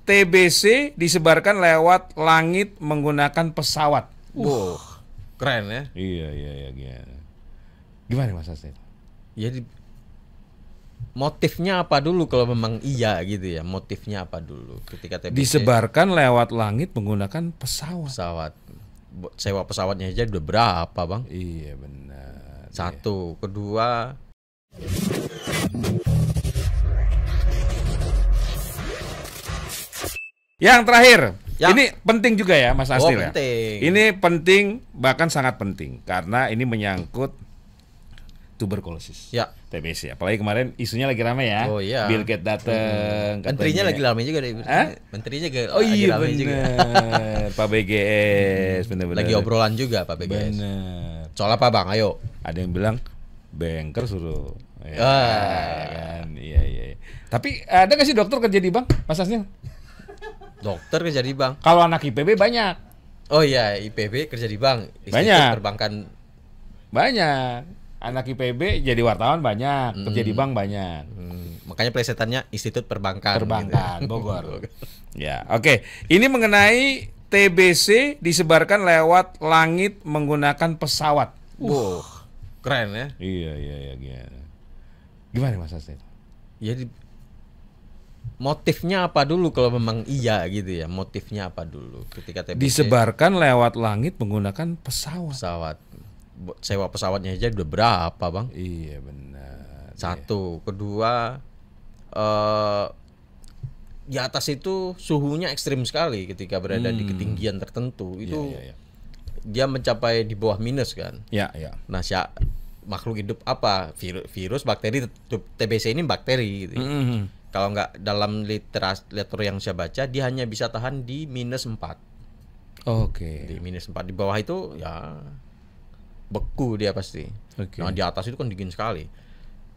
TBC disebarkan lewat langit menggunakan pesawat. Wow, keren ya. Iya. Gimana Mas Asnil? Ya motifnya apa dulu kalau memang iya gitu ya? Motifnya apa dulu ketika TBC Disebarkan lewat langit menggunakan pesawat. pesawat? Sewa pesawatnya aja udah berapa, Bang? Iya benar. Satu, kedua Yang terakhir, Yang- ini penting juga ya Mas Asnil ya. penting. Ini penting, bahkan sangat penting karena ini menyangkut tuberkulosis. Ya. TBC. Apalagi kemarin isunya lagi ramai ya. Oh iya. Bill Gates datang. Menterinya lagi ramai juga deh. Hah? Menterinya Oh lagi iya ramai juga. benar. Pak BGS benar-benar. Lagi obrolan juga Pak BGS. Benar. Soal apa, Bang? Ayo. Ada yang bilang banker suruh. Ya, kan. Iya. Tapi ada nggak sih dokter kerja di bank, Mas Asnil? Dokter kerja di bank. Kalau anak IPB banyak. Oh iya, IPB kerja di bank. Institut Banyak. Perbankan. Banyak. Anak IPB jadi wartawan banyak, kerja di bank banyak. Makanya plesetannya Institut Perbankan. Perbankan gitu. Bogor. Ya, oke. Ini mengenai TBC disebarkan lewat langit menggunakan pesawat. Wow, keren ya. Iya. Gimana Mas Asnil? Ya motifnya apa dulu kalau memang iya gitu ya? Motifnya apa dulu ketika TBC Disebarkan lewat langit menggunakan pesawat. pesawat? Sewa pesawatnya aja udah berapa, Bang? Iya benar. Satu, kedua di atas itu suhunya ekstrim sekali ketika berada di ketinggian tertentu. Itu Iya. dia mencapai di bawah minus kan. Ya. Nah, makhluk hidup apa? Virus, bakteri, TBC ini bakteri gitu. Kalau nggak dalam literatur yang saya baca, dia hanya bisa tahan di -4. Oke. Di -4 di bawah itu ya beku dia pasti. Oke. Nah, di atas itu kan dingin sekali.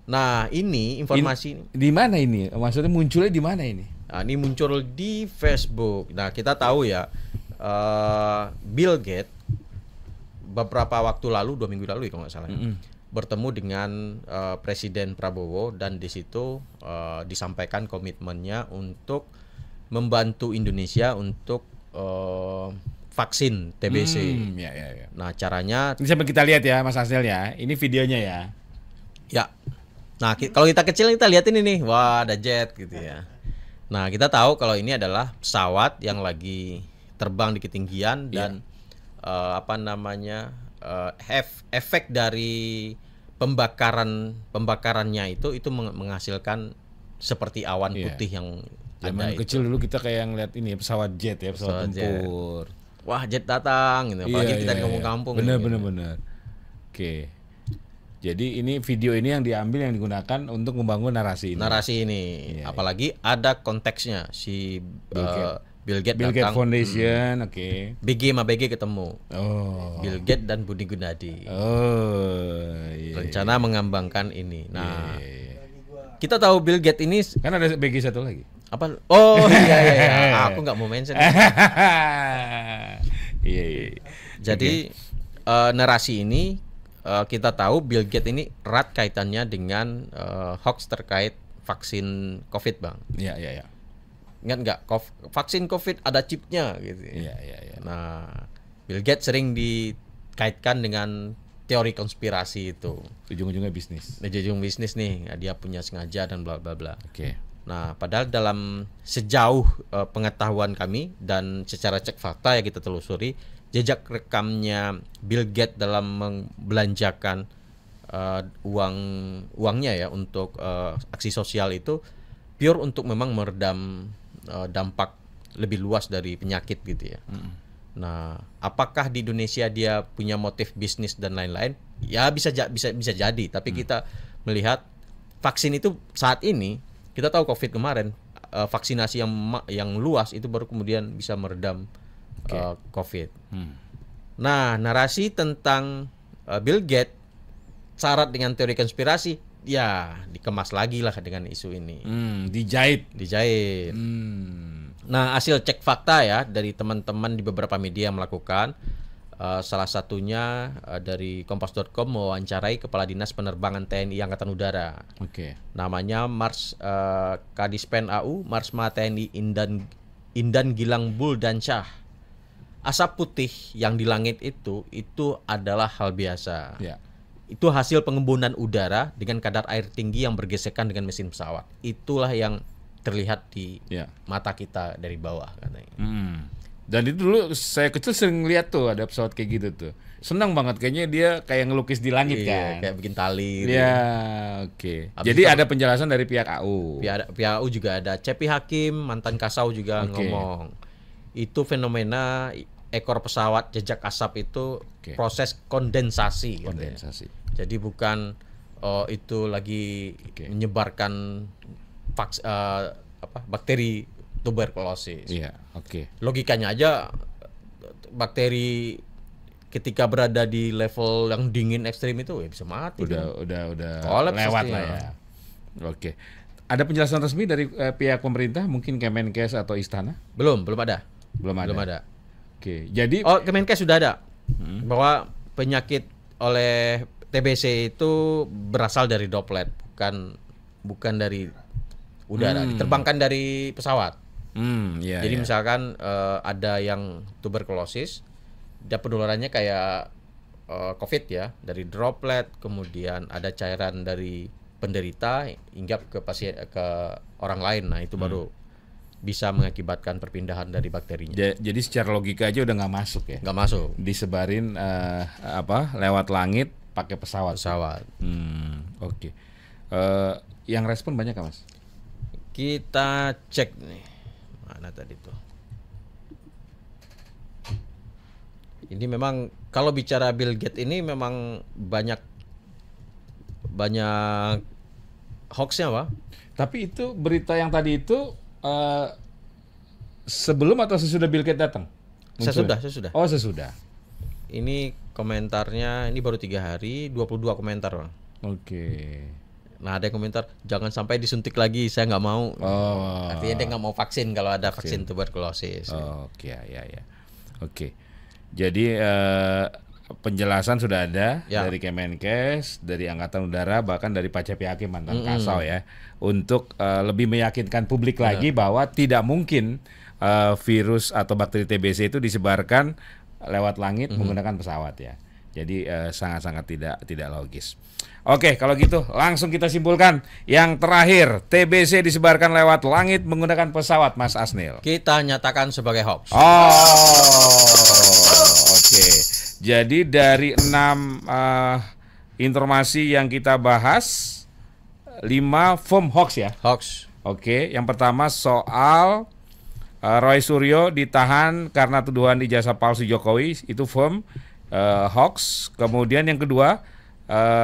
Nah, ini informasi Di mana ini? Maksudnya munculnya di mana ini? Nah, ini muncul di Facebook. Nah, kita tahu ya, Bill Gates beberapa waktu lalu, 2 minggu lalu ya kalau nggak salah, bertemu dengan Presiden Prabowo dan di situ disampaikan komitmennya untuk membantu Indonesia untuk vaksin TBC. Ya. Nah, caranya Ini sampai kita lihat ya Mas Asnil ya. Ini videonya ya. ya. Nah, kalau kita kecil kita lihat ini nih, wah ada jet gitu ya. Nah, kita tahu kalau ini adalah pesawat yang lagi terbang di ketinggian dan efek dari pembakarannya itu menghasilkan seperti awan putih yang Zaman ada kecil dulu kita kayak ngeliat ini pesawat jet ya, pesawat tempur. Wah, jet datang gitu. Apalagi kita di kampung-kampung. Bener. Oke. Jadi ini video ini yang diambil yang digunakan untuk membangun narasi ini. Narasi ini, apalagi ada konteksnya si Bill Gates Bill Gates datang, Foundation, oke. BG sama BG ketemu. Oh. Bill Gates dan Budi Gunadi. Iya. Rencana mengembangkan ini. Nah, kita tahu Bill Gates ini Kan ada BG satu lagi. apa? Oh iya. Aku nggak mau mention. Iya. Jadi narasi ini kita tahu Bill Gates ini erat kaitannya dengan hoax terkait vaksin COVID, Bang. Iya. Ingat nggak? Vaksin COVID ada chipnya gitu. Iya. Nah, Bill Gates sering dikaitkan dengan teori konspirasi itu. Ujung-ujungnya bisnis. Ujung bisnis nih, dia punya sengaja dan bla bla bla. Oke. Nah, padahal dalam sejauh pengetahuan kami dan secara cek fakta yang kita telusuri, jejak rekamnya Bill Gates dalam membelanjakan uangnya ya untuk aksi sosial itu pure untuk memang meredam dampak lebih luas dari penyakit gitu ya. Nah, apakah di Indonesia dia punya motif bisnis dan lain-lain? Ya bisa jadi, tapi kita melihat vaksin itu saat ini kita tahu COVID kemarin vaksinasi yang luas itu baru kemudian bisa meredam COVID. Nah, narasi tentang Bill Gates syarat dengan teori konspirasi ya dikemas lagi lah dengan isu ini. Dijahit. Nah, hasil cek fakta ya dari teman-teman di beberapa media yang melakukan, salah satunya dari kompas.com mewawancarai Kepala Dinas Penerbangan TNI Angkatan Udara. Oke. Namanya Kadispen AU Marsma TNI Indan Gilang Buldansyah. Asap putih yang di langit itu adalah hal biasa. Ya. Itu hasil pengembunan udara dengan kadar air tinggi yang bergesekan dengan mesin pesawat. Itulah yang terlihat di Ya. mata kita dari bawah katanya. Dan itu dulu saya kecil sering lihat tuh ada pesawat kayak gitu tuh. Senang banget kayaknya dia kayak ngelukis di langit kan. Kayak bikin tali. Gitu. Ya, oke. Habis Jadi itu- ada penjelasan dari pihak AU. Pihak AU juga ada. Cepi Hakim, mantan Kasau juga Oke. ngomong. Itu fenomena ekor pesawat jejak asap itu Oke. proses kondensasi. katanya. Kondensasi. Jadi bukan itu lagi Oke. menyebarkan bakteri tuberkulosis. Iya, oke. Logikanya aja bakteri ketika berada di level yang dingin ekstrim itu ya bisa mati. kan? Udah Kolaps lewat pastinya. lah ya. Oke. Ada penjelasan resmi dari pihak pemerintah, mungkin Kemenkes atau Istana? Belum ada. Belum ada. Belum ada. Oke. Jadi Kemenkes sudah ada bahwa penyakit oleh TBC itu berasal dari droplet, bukan dari udara, diterbangkan dari pesawat. iya. Jadi iya. misalkan ada yang tuberkulosis, dia penularannya kayak COVID ya, dari droplet, kemudian ada cairan dari penderita hinggap ke pasien ke orang lain. Nah, itu baru bisa mengakibatkan perpindahan dari bakterinya. Jadi secara logika aja udah nggak masuk ya. Nggak masuk Disebarin lewat langit pakai pesawat. pesawat. Oke. Yang respon banyak nggak, Mas? Kita cek nih. Mana tadi tuh? Ini memang kalau bicara Bill Gates ini memang banyak hoaxnya, Pak. Tapi itu berita yang tadi itu sebelum atau sesudah Bill Gates datang? Munculnya? Sesudah. Oh, sesudah. Ini komentarnya ini baru 3 hari, 22 komentar, Bang. Oke. Nah, ada yang komentar jangan sampai disuntik lagi, saya nggak mau. Oh. Artinya dia nggak mau vaksin kalau ada vaksin tuberkulosis. Oke, ya. Oke. Jadi penjelasan sudah ada Ya. dari Kemenkes, dari Angkatan Udara, bahkan dari Pak Cepi Hakim mantan Kasau ya, untuk lebih meyakinkan publik lagi bahwa tidak mungkin virus atau bakteri TBC itu disebarkan lewat langit menggunakan pesawat ya. Jadi sangat-sangat tidak logis. Oke, kalau gitu langsung kita simpulkan yang terakhir, TBC disebarkan lewat langit menggunakan pesawat, Mas Asnil. Kita nyatakan sebagai hoax. Oke. Jadi dari 6 informasi yang kita bahas, 5 firm hoax ya. Hoax. Oke, yang pertama soal Roy Suryo ditahan karena tuduhan ijazah palsu Jokowi, itu firm hoax. Kemudian yang kedua,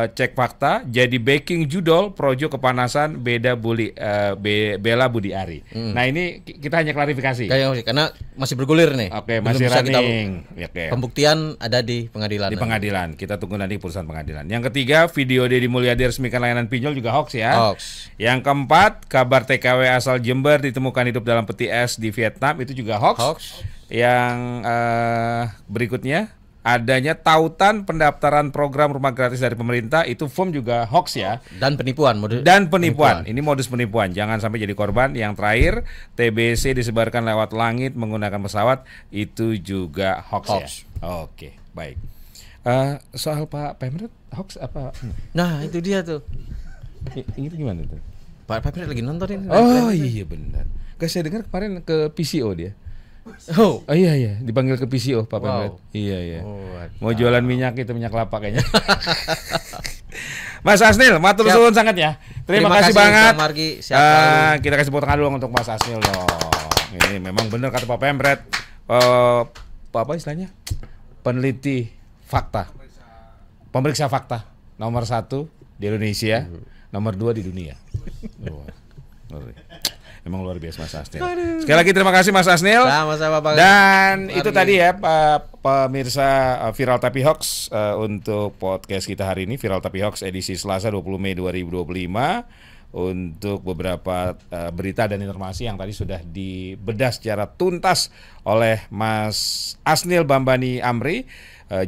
cek fakta, jadi backing judol Projo kepanasan Bella Budi Ari. Nah ini kita hanya klarifikasi. Karena masih bergulir nih. Oke, Belum masih bisa kita- running. Oke. Pembuktian ada di pengadilan. Di pengadilan, kita tunggu nanti putusan pengadilan. Yang ketiga, video Deddy Mulyadi resmikan layanan pinjol juga hoax ya. Hoax. Yang keempat, kabar TKW asal Jember ditemukan hidup dalam peti es di Vietnam, itu juga hoax. Hoax. Yang berikutnya, adanya tautan pendaftaran program rumah gratis dari pemerintah, itu form juga hoax ya. Dan penipuan. Dan penipuan. Ini modus penipuan, jangan sampai jadi korban. Yang terakhir, TBC disebarkan lewat langit menggunakan pesawat, itu juga hoax. Hoax. Ya. Oke, baik. Soal Pak Pemret hoax apa? Nah, itu dia tuh. Ini gimana tuh? Pak Pemret lagi nontonin. Oh iya benar. Saya dengar kemarin ke PCO dia. Oh. Oh iya, dipanggil ke PCO Pak Wow. Pemret. Iya. Oh, Mau jualan minyak itu, minyak kelapa kayaknya. Mas Asnil, matur Siap. suwun sangat ya. Terima kasih banget. Pak Margi. Siap selalu. Kita kasih tepuk tangan dulu untuk Mas Asnil dong. Ini memang benar kata Pak Pemret. Apa istilahnya? Peneliti fakta. Pemeriksa fakta nomor 1 di Indonesia, nomor 2 di dunia. Wah, memang luar biasa Mas Asnil. Sekali lagi terima kasih Mas Asnil. Sama-sama Pak. Dan Margi. itu tadi ya pemirsa Viral Tapi Hoax untuk podcast kita hari ini, Viral Tapi Hoax edisi Selasa 20 Mei 2025, untuk beberapa berita dan informasi yang tadi sudah dibedah secara tuntas oleh Mas Asnil Bambani Amri.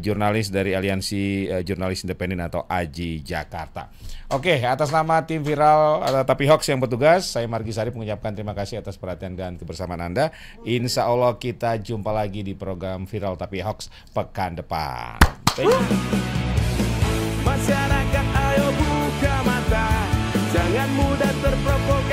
jurnalis dari Aliansi Jurnalis Independen atau AJI Jakarta. Oke, atas nama tim Viral Tapi Hoax yang bertugas, saya Margi Sari mengucapkan terima kasih atas perhatian dan kebersamaan Anda. Insya Allah kita jumpa lagi di program Viral Tapi Hoax pekan depan. Masyarakat ayo buka mata, jangan mudah terprovokasi.